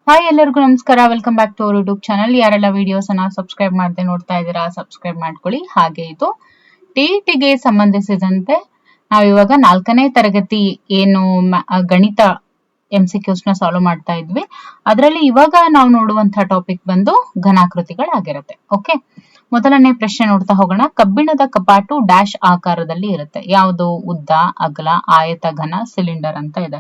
Hi ಎಲ್ಲರಿಗೂ ನಮಸ್ಕಾರ. Welcome back to our YouTube channel. ಯಾರೆಲ್ಲ ವಿಡಿಯೋಸ್ ಅನ್ನ ಸಬ್ಸ್ಕ್ರೈಬ್ ಮಾಡದೆ ನೋಡ್ತಾ ಇದ್ದೀರಾ, ಸಬ್ಸ್ಕ್ರೈಬ್ ಮಾಡ್ಕೊಳ್ಳಿ. ಹಾಗೆ ಇದು ಟಿಇಟಿಗೆ ಸಂಬಂಧಿಸಿದಂತೆ ನಾವಿವಾಗ 4ನೇ ತರಗತಿ ಏನು ಗಣಿತ MCQs ನ ಸಾಲ್ವ್ ಮಾಡ್ತಾ ಇದ್ವಿ. ಅದರಲ್ಲಿ ಇವಾಗ ನಾವು ನೋಡುವಂತಹ ಟಾಪಿಕ್ ಬಂದು ಘನಾಕೃತಿಗಳಾಗಿರುತ್ತೆ. ಓಕೆ, ಮೊದಲನೇ ಪ್ರಶ್ನೆ ನೋಡ್ತಾ ಹೋಗೋಣ. ಕಬ್ಬಿಣದ ಕಪಾಟು ಡ್ಯಾಶ್ ಆಕಾರದಲ್ಲಿ ಇರುತ್ತೆ. ಯಾವುದು? ಉದ್ದ, ಅಗಲ, ಆಯತ, ಘನ, ಸಿಲಿಂಡರ್ ಅಂತ ಇದೆ.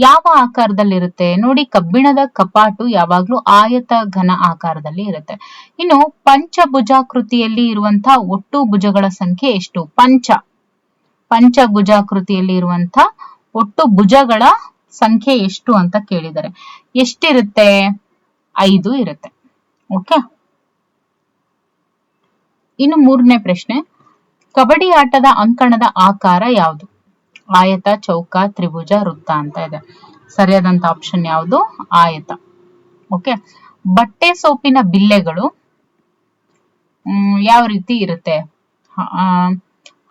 ಯಾವ ಆಕಾರದಲ್ಲಿ ಇರುತ್ತೆ ನೋಡಿ? ಕಬ್ಬಿಣದ ಕಪಾಟು ಯಾವಾಗ್ಲೂ ಆಯತ ಘನ ಆಕಾರದಲ್ಲಿ ಇರುತ್ತೆ. ಇನ್ನು ಪಂಚಭುಜಾಕೃತಿಯಲ್ಲಿ ಇರುವಂತಹ ಒಟ್ಟು ಭುಜಗಳ ಸಂಖ್ಯೆ ಎಷ್ಟು? ಪಂಚಭುಜಾಕೃತಿಯಲ್ಲಿ ಇರುವಂತಹ ಒಟ್ಟು ಭುಜಗಳ ಸಂಖ್ಯೆ ಎಷ್ಟು ಅಂತ ಕೇಳಿದರೆ ಎಷ್ಟಿರುತ್ತೆ? 5 ಇರುತ್ತೆ. ಓಕೆ, ಇನ್ನು ಮೂರನೇ ಪ್ರಶ್ನೆ. ಕಬಡ್ಡಿ ಆಟದ ಅಂಕಣದ ಆಕಾರ ಯಾವುದು? ಆಯತ, ಚೌಕ, ತ್ರಿಭುಜ, ವೃತ್ತ ಅಂತ ಇದೆ. ಸರಿಯಾದಂತ ಆಪ್ಷನ್ ಯಾವುದು? ಆಯತ. ಓಕೆ, ಬಟ್ಟೆ ಸೋಪಿನ ಬಿಲ್ಲೆಗಳು ಯಾವ ರೀತಿ ಇರುತ್ತೆ?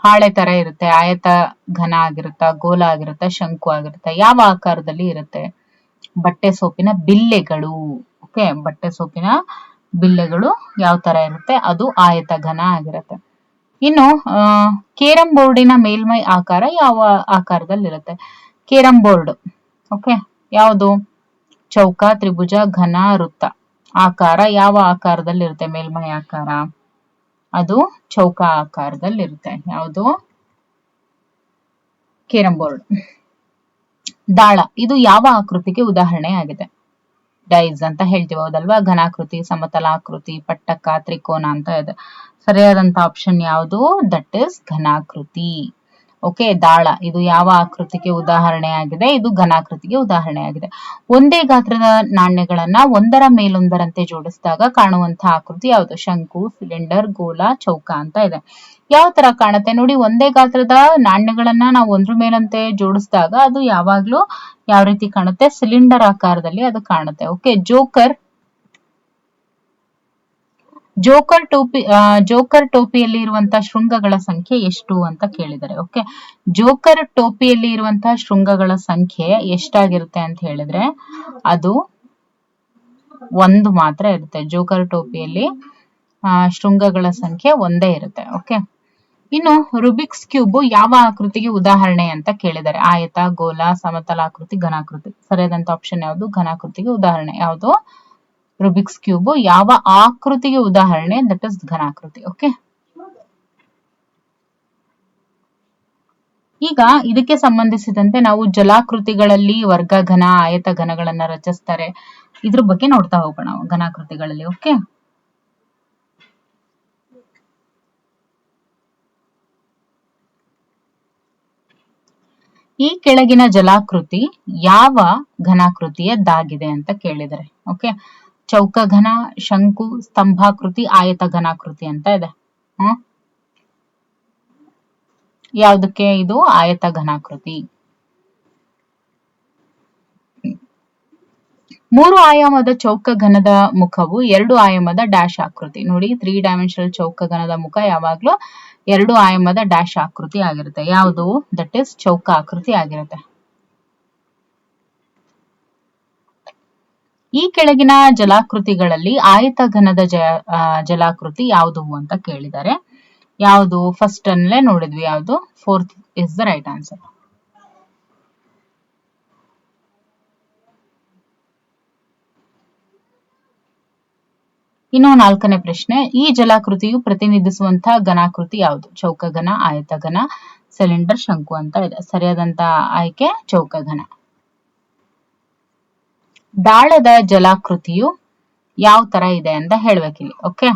ಹಾಳೆ ತರ ಇರುತ್ತೆ, ಆಯತ ಘನ ಆಗಿರುತ್ತಾ, ಗೋಲ ಆಗಿರುತ್ತಾ, ಶಂಕು ಆಗಿರುತ್ತಾ? ಯಾವ ಆಕಾರದಲ್ಲಿ ಇರುತ್ತೆ ಬಟ್ಟೆ ಸೋಪಿನ ಬಿಲ್ಲೆಗಳು? ಓಕೆ, ಬಟ್ಟೆ ಸೋಪಿನ ಬಿಲ್ಲೆಗಳು ಯಾವ ತರ ಇರುತ್ತೆ? ಅದು ಆಯತ ಘನ ಆಗಿರುತ್ತೆ. ಇನ್ನು ಕೇರಂ ಬೋರ್ಡಿನ ಮೇಲ್ಮೈ ಆಕಾರ ಯಾವ ಆಕಾರದಲ್ಲಿ ಇರುತ್ತೆ? ಕೇರಂ ಬೋರ್ಡ್ ಓಕೆ ಯಾವುದು? ಚೌಕ, ತ್ರಿಭುಜ, ಘನ, ವೃತ್ತ. ಆಕಾರ ಯಾವ ಆಕಾರದಲ್ಲಿ ಇರುತ್ತೆ? ಮೇಲ್ಮೈ ಆಕಾರ ಅದು ಚೌಕ ಆಕಾರದಲ್ಲಿ ಇರುತ್ತೆ. ಯಾವುದು? Carrom board. ದಾಳ ಇದು ಯಾವ ಆಕೃತಿಗೆ ಉದಾಹರಣೆ ಆಗಿದೆ? ಡೈಸ್ ಅಂತ ಹೇಳ್ತೀವಿ, ಹೌದಲ್ವಾ? ಘನಾಕೃತಿ, ಸಮತಲಾಕೃತಿ, ಪಟ್ಟಕ, ತ್ರಿಕೋನ ಅಂತ ಇದೆ. ಸರಿಯಾದಂತ ಆಪ್ಷನ್ ಯಾವುದು? ದಟ್ ಇಸ್ ಘನಾಕೃತಿ. ಓಕೆ, ದಾಳ ಇದು ಯಾವ ಆಕೃತಿಗೆ ಉದಾಹರಣೆ ಆಗಿದೆ? ಇದು ಘನಾಕೃತಿಗೆ ಉದಾಹರಣೆ ಆಗಿದೆ. ಒಂದೇ ಗಾತ್ರದ ನಾಣ್ಯಗಳನ್ನ ಒಂದರ ಮೇಲೊಂದರಂತೆ ಜೋಡಿಸಿದಾಗ ಕಾಣುವಂತಹ ಆಕೃತಿ ಯಾವುದು? ಶಂಕು, ಸಿಲಿಂಡರ್, ಗೋಲ, ಚೌಕ ಅಂತ ಇದೆ. ಯಾವ ತರ ಕಾಣುತ್ತೆ ನೋಡಿ? ಒಂದೇ ಗಾತ್ರದ ನಾಣ್ಯಗಳನ್ನ ನಾವು ಒಂದ್ರ ಮೇಲಂತೆ ಜೋಡಿಸಿದಾಗ ಅದು ಯಾವಾಗ್ಲೂ ಯಾವ ರೀತಿ ಕಾಣುತ್ತೆ? ಸಿಲಿಂಡರ್ ಆಕಾರದಲ್ಲಿ ಅದು ಕಾಣುತ್ತೆ. ಓಕೆ, ಜೋಕರ್ ಟೋಪಿಯಲ್ಲಿ ಇರುವಂತಹ ಶೃಂಗಗಳ ಸಂಖ್ಯೆ ಎಷ್ಟು ಅಂತ ಕೇಳಿದರೆ, ಓಕೆ, ಜೋಕರ್ ಟೋಪಿಯಲ್ಲಿ ಇರುವಂತಹ ಶೃಂಗಗಳ ಸಂಖ್ಯೆ ಎಷ್ಟಾಗಿರುತ್ತೆ ಅಂತ ಹೇಳಿದ್ರೆ ಅದು 1 ಮಾತ್ರ ಇರುತ್ತೆ. ಜೋಕರ್ ಟೋಪಿಯಲ್ಲಿ ಶೃಂಗಗಳ ಸಂಖ್ಯೆ 1 ಇರುತ್ತೆ. ಓಕೆ, ಇನ್ನು ರುಬಿಕ್ಸ್ ಕ್ಯೂಬ್ ಯಾವ ಆಕೃತಿಗೆ ಉದಾಹರಣೆ ಅಂತ ಕೇಳಿದರೆ? ಆಯತ, ಗೋಲ, ಸಮತಲಾಕೃತಿ, ಘನಾಕೃತಿ. ಸರಿಯಾದಂತ ಆಪ್ಷನ್ ಯಾವುದು? ಘನಾಕೃತಿಗೆ ಉದಾಹರಣೆ. ಯಾವುದು? ರುಬಿಕ್ಸ್ ಕ್ಯೂಬ್ ಯಾವ ಆಕೃತಿಗೆ ಉದಾಹರಣೆ? ದಟ್ ಇಸ್ ಘನಾಕೃತಿ. ಓಕೆ, ಈಗ ಇದಕ್ಕೆ ಸಂಬಂಧಿಸಿದಂತೆ ನಾವು ಜಲಾಕೃತಿಗಳಲ್ಲಿ ವರ್ಗ ಘನ, ಆಯತ ಘನಗಳನ್ನ ರಚಿಸ್ತಾರೆ. ಇದ್ರ ಬಗ್ಗೆ ನೋಡ್ತಾ ಹೋಗೋಣ ಘನಾಕೃತಿಗಳಲ್ಲಿ. ಓಕೆ, ಈ ಕೆಳಗಿನ ಜಲಾಕೃತಿ ಯಾವ ಘನಾಕೃತಿಯದ್ದಾಗಿದೆ ಅಂತ ಕೇಳಿದರೆ? ಓಕೆ, ಚೌಕ ಘನ, ಶಂಕು, ಸ್ತಂಭಾಕೃತಿ, ಆಯತ ಘನಾಕೃತಿ ಅಂತ ಇದೆ. ಯಾವುದಕ್ಕೆ ಇದು? ಆಯತ ಘನಾಕೃತಿ. 3 ಆಯಾಮದ ಚೌಕ ಘನದ ಮುಖವು 2 ಆಯಾಮದ ಡ್ಯಾಶ್ ಆಕೃತಿ. ನೋಡಿ, 3 ಡೈಮೆನ್ಷನಲ್ ಚೌಕ ಘನದ ಮುಖ ಯಾವಾಗ್ಲೂ 2 ಆಯಾಮದ ಡ್ಯಾಶ್ ಆಕೃತಿ ಆಗಿರುತ್ತೆ. ಯಾವುದು? ದಟ್ ಇಸ್ ಚೌಕ ಆಕೃತಿ ಆಗಿರುತ್ತೆ. ಈ ಕೆಳಗಿನ ಜಲಾಕೃತಿಗಳಲ್ಲಿ ಆಯತ ಘನದ ಜಲಾಕೃತಿ ಯಾವುದು ಅಂತ ಕೇಳಿದ್ದಾರೆ. ಯಾವುದು? ಫಸ್ಟ್ ಅನ್ನೇ ನೋಡಿದ್ವಿ, ಯಾವುದು? 4th is the right answer. ಇನ್ನು 4ನೇ ಪ್ರಶ್ನೆ. ಈ ಜಲಾಕೃತಿಯು ಪ್ರತಿನಿಧಿಸುವಂತಹ ಘನಾಕೃತಿ ಯಾವುದು? ಚೌಕ ಘನ, ಆಯತ ಘನ, ಸಿಲಿಂಡರ್, ಶಂಕು ಅಂತ ಇದೆ. ಸರಿಯಾದಂತ ಆಯ್ಕೆ ಚೌಕ ಘನ. ದಾಳದ ಜಲಾಕೃತಿಯು ಯಾವ ತರ ಇದೆ ಅಂತ ಹೇಳ್ಬೇಕಿಲ್ಲಿ. Okay,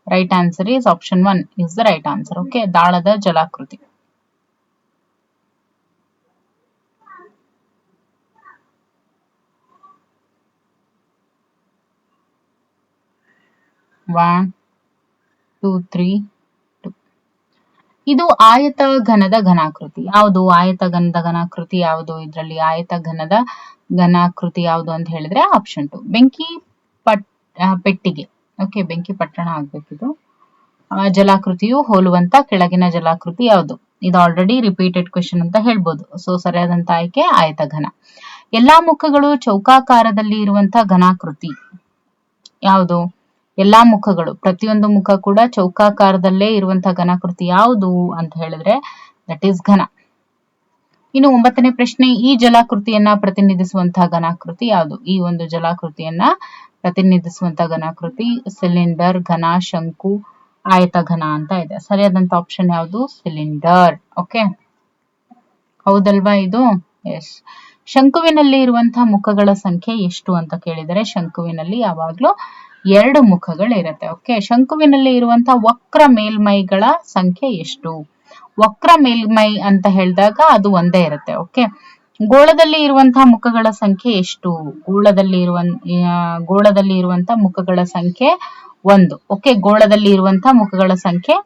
right answer is option 1 is the right answer. Okay, ದಾಳದ ಜಲಾಕೃತಿ. ಇದು ಆಯತ ಘನದ ಘನಾಕೃತಿ. ಯಾವುದು? ಆಯತ ಘನದ ಘನಾಕೃತಿ ಯಾವುದು? ಇದರಲ್ಲಿ ಆಯತ ಘನದ ಘನಾಕೃತಿ ಯಾವುದು ಅಂತ ಹೇಳಿದ್ರೆ ಆಪ್ಷನ್ 2 ಬೆಂಕಿ ಪೆಟ್ಟಿಗೆ. ಓಕೆ, ಬೆಂಕಿ ಪಟ್ಟಣ ಆಗ್ಬೇಕಿದು. ಜಲಾಕೃತಿಯು ಹೋಲುವಂತ ಕೆಳಗಿನ ಜಲಾಕೃತಿ ಯಾವುದು? ಇದು ಆಲ್ರೆಡಿ ರಿಪೀಟೆಡ್ ಕ್ವೆಶನ್ ಅಂತ ಹೇಳ್ಬೋದು. ಸೊ ಸರಿಯಾದಂತ ಆಯ್ಕೆ ಆಯತಘನ. ಎಲ್ಲಾ ಮುಖಗಳು ಚೌಕಾಕಾರದಲ್ಲಿ ಇರುವಂತ ಘನಾಕೃತಿ ಯಾವುದು? ಎಲ್ಲಾ ಮುಖಗಳು, ಪ್ರತಿಯೊಂದು ಮುಖ ಕೂಡ ಚೌಕಾಕಾರದಲ್ಲೇ ಇರುವಂತಹ ಘನಾಕೃತಿ ಯಾವುದು ಅಂತ ಹೇಳಿದ್ರೆ ದಟ್ ಈಸ್ ಘನ. ಇನ್ನು 9ನೇ ಪ್ರಶ್ನೆ, ಈ ಜಲಾಕೃತಿಯನ್ನ ಪ್ರತಿನಿಧಿಸುವಂತಹ ಘನಾಕೃತಿ ಯಾವುದು? ಈ ಒಂದು ಜಲಾಕೃತಿಯನ್ನ ಪ್ರತಿನಿಧಿಸುವಂತಹ ಘನಾಕೃತಿ ಸಿಲಿಂಡರ್, ಘನ, ಶಂಕು, ಆಯತಘನ ಅಂತ ಇದೆ. ಸರಿಯಾದಂತ ಆಪ್ಷನ್ ಯಾವುದು? ಸಿಲಿಂಡರ್. ಓಕೆ, ಹೌದಲ್ವಾ ಇದು? ಎಸ್. ಶಂಕುವಿನಲ್ಲಿ ಇರುವಂತಹ ಮುಖಗಳ ಸಂಖ್ಯೆ ಎಷ್ಟು ಅಂತ ಕೇಳಿದರೆ ಶಂಕುವಿನಲ್ಲಿ ಯಾವಾಗ್ಲೂ 2 ಮುಖಗಳಿರುತ್ತೆ. ಓಕೆ, ಶಂಕುವಿನಲ್ಲಿ ಇರುವಂತಹ ವಕ್ರ ಮೇಲ್ಮೈಗಳ ಸಂಖ್ಯೆ ಎಷ್ಟು? ವಕ್ರ ಮೇಲ್ಮೈ ಅಂತ ಹೇಳಿದಾಗ ಅದು ಒಂದೇ ಇರುತ್ತೆ. ಓಕೆ, ಗೋಳದಲ್ಲಿ ಇರುವಂತಹ ಮುಖಗಳ ಸಂಖ್ಯೆ ಎಷ್ಟು? ಗೋಳದಲ್ಲಿ ಇರುವಂತಹ ಮುಖಗಳ ಸಂಖ್ಯೆ 1. ಓಕೆ, ಗೋಳದಲ್ಲಿ ಇರುವಂತಹ ಮುಖಗಳ ಸಂಖ್ಯೆ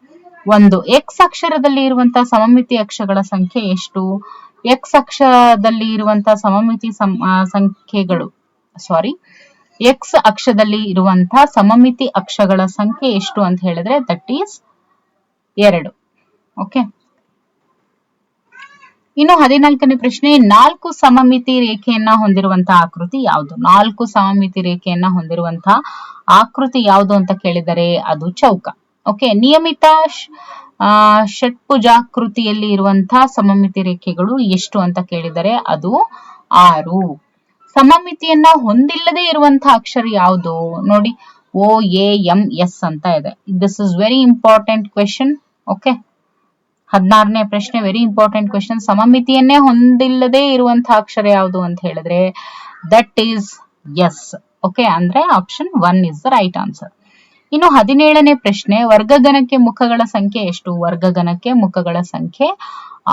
1. ಎಕ್ಸ್ ಅಕ್ಷರದಲ್ಲಿ ಇರುವಂತಹ ಸಮಮಿತಿ ಅಕ್ಷಗಳ ಸಂಖ್ಯೆ ಎಷ್ಟು? ಎಕ್ಸ್ ಅಕ್ಷದಲ್ಲಿ ಇರುವಂತಹ ಸಮಮಿತಿ ಸಂಖ್ಯೆಗಳು ಎಕ್ಸ್ ಅಕ್ಷದಲ್ಲಿ ಇರುವಂತಹ ಸಮಮಿತಿ ಅಕ್ಷಗಳ ಸಂಖ್ಯೆ ಎಷ್ಟು ಅಂತ ಹೇಳಿದ್ರೆ ದಟ್ ಈಸ್ 2. ಓಕೆ, ಇನ್ನು 14ನೇ ಪ್ರಶ್ನೆ, 4 ಸಮಮಿತಿ ರೇಖೆಯನ್ನ ಹೊಂದಿರುವಂತಹ ಆಕೃತಿ ಯಾವುದು? 4 ಸಮಮಿತಿ ರೇಖೆಯನ್ನ ಹೊಂದಿರುವಂತಹ ಆಕೃತಿ ಯಾವುದು ಅಂತ ಕೇಳಿದರೆ ಅದು ಚೌಕ. ಓಕೆ, ನಿಯಮಿತ ಷಟ್ಭುಜಾಕೃತಿಯಲ್ಲಿ ಇರುವಂತಹ ಸಮಮಿತಿ ರೇಖೆಗಳು ಎಷ್ಟು ಅಂತ ಕೇಳಿದರೆ ಅದು 6. ಸಮಮಿತಿಯನ್ನ ಹೊಂದಿಲ್ಲದೆ ಇರುವಂತಹ ಅಕ್ಷರ ಯಾವುದು? ನೋಡಿ, OAMS ಅಂತ ಇದೆ. This is very important question. Okay, 16ನೇ ಪ್ರಶ್ನೆ ವೆರಿ ಇಂಪಾರ್ಟೆಂಟ್ ಕ್ವೆಶನ್. ಸಮಮಿತಿಯನ್ನೇ ಹೊಂದಿಲ್ಲದೆ ಇರುವಂತಹ ಅಕ್ಷರ ಯಾವುದು ಅಂತ ಹೇಳಿದ್ರೆ ದಟ್ ಈಸ್ ಎಸ್. ಓಕೆ, ಅಂದ್ರೆ option 1 is the right answer. ಇನ್ನು 17ನೇ ಪ್ರಶ್ನೆ, ವರ್ಗಗಣಕ್ಕೆ ಮುಖಗಳ ಸಂಖ್ಯೆ ಎಷ್ಟು? ವರ್ಗಗಣಕ್ಕೆ ಮುಖಗಳ ಸಂಖ್ಯೆ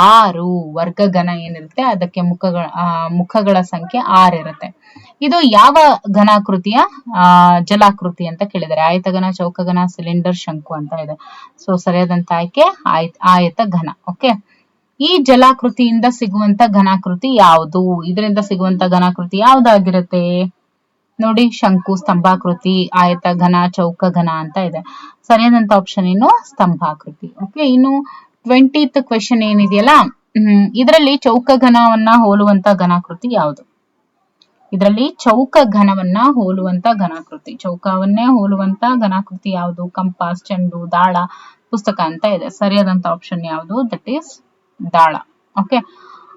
6. ವರ್ಗಗಣ ಏನಿರುತ್ತೆ ಅದಕ್ಕೆ ಮುಖಗಳ ಸಂಖ್ಯೆ 6 ಇರುತ್ತೆ. ಇದು ಯಾವ ಘನಾಕೃತಿಯ ಜಲಾಕೃತಿ ಅಂತ ಕೇಳಿದರೆ ಆಯತಘನ, ಚೌಕಘನ, ಸಿಲಿಂಡರ್, ಶಂಕು ಅಂತ ಇದೆ. ಸೊ ಸರಿಯಾದಂತ ಆಯ್ಕೆ ಆಯತಘನ. ಓಕೆ, ಈ ಜಲಾಕೃತಿಯಿಂದ ಸಿಗುವಂತ ಘನಾಕೃತಿ ಯಾವುದು? ಇದರಿಂದ ಸಿಗುವಂತ ಘನಾಕೃತಿ ಯಾವ್ದಾಗಿರುತ್ತೆ? ನೋಡಿ, ಶಂಕು, ಸ್ತಂಭಾಕೃತಿ, ಆಯತಘನ, ಚೌಕಘನ ಅಂತ ಇದೆ. ಸರಿಯಾದಂತ ಆಪ್ಷನ್ ಏನು? ಸ್ತಂಭಾಕೃತಿ. ಓಕೆ, ಇನ್ನು 20th ಕ್ವೆಶನ್ ಏನಿದೆಯಲ್ಲ, ಇದರಲ್ಲಿ ಚೌಕಘನವನ್ನ ಹೋಲುವಂತ ಘನಾಕೃತಿ ಯಾವುದು? ಇದರಲ್ಲಿ ಚೌಕಘನವನ್ನ ಹೋಲುವಂತ ಘನಾಕೃತಿ, ಚೌಕವನ್ನೇ ಹೋಲುವಂತ ಘನಾಕೃತಿ ಯಾವುದು? ಕಂಪಾಸ್, ಚೆಂಡು, ದಾಳ, ಪುಸ್ತಕ ಅಂತ ಇದೆ. ಸರಿಯಾದಂತ ಆಪ್ಷನ್ ಯಾವುದು? ದಟ್ ಈಸ್ ದಾಳ. ಓಕೆ,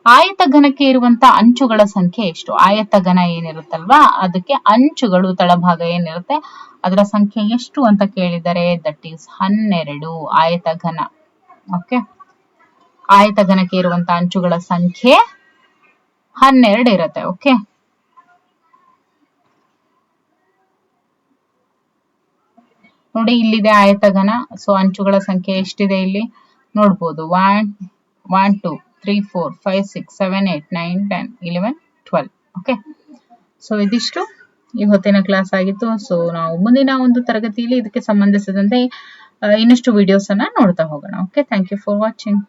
ಆಯತಘನಕ್ಕೆ ಇರುವಂತ ಅಂಚುಗಳ ಸಂಖ್ಯೆ ಎಷ್ಟು? ಆಯತಘನ ಏನಿರುತ್ತಲ್ವಾ ಅದಕ್ಕೆ ಅಂಚುಗಳು, ತಳಭಾಗ ಏನಿರುತ್ತೆ ಅದರ ಸಂಖ್ಯೆ ಎಷ್ಟು ಅಂತ ಕೇಳಿದರೆ ದಟ್ ಈಸ್ 12 ಆಯತಘನ. ಓಕೆ, ಆಯತಘನಕ್ಕೆ ಇರುವಂತ ಅಂಚುಗಳ ಸಂಖ್ಯೆ 12 ಇರುತ್ತೆ. ಓಕೆ, ನೋಡಿ ಇಲ್ಲಿದೆ ಆಯತಘನ. ಸೊ ಅಂಚುಗಳ ಸಂಖ್ಯೆ ಎಷ್ಟಿದೆ ಇಲ್ಲಿ ನೋಡ್ಬೋದು. 1 2 3 4 5 6 7 8 9 10 11 12. ಓಕೆ, ಸೊ ಇದಿಷ್ಟು ಇವತ್ತಿನ ಕ್ಲಾಸ್ ಆಗಿತ್ತು. ಸೊ ನಾವು ಮುಂದಿನ ಒಂದು ತರಗತಿಯಲ್ಲಿ ಇದಕ್ಕೆ ಸಂಬಂಧಿಸಿದಂತೆ ಇನ್ನಷ್ಟು ವಿಡಿಯೋಸ್ ಅನ್ನ ನೋಡ್ತಾ ಹೋಗೋಣ. Okay, thank you for watching.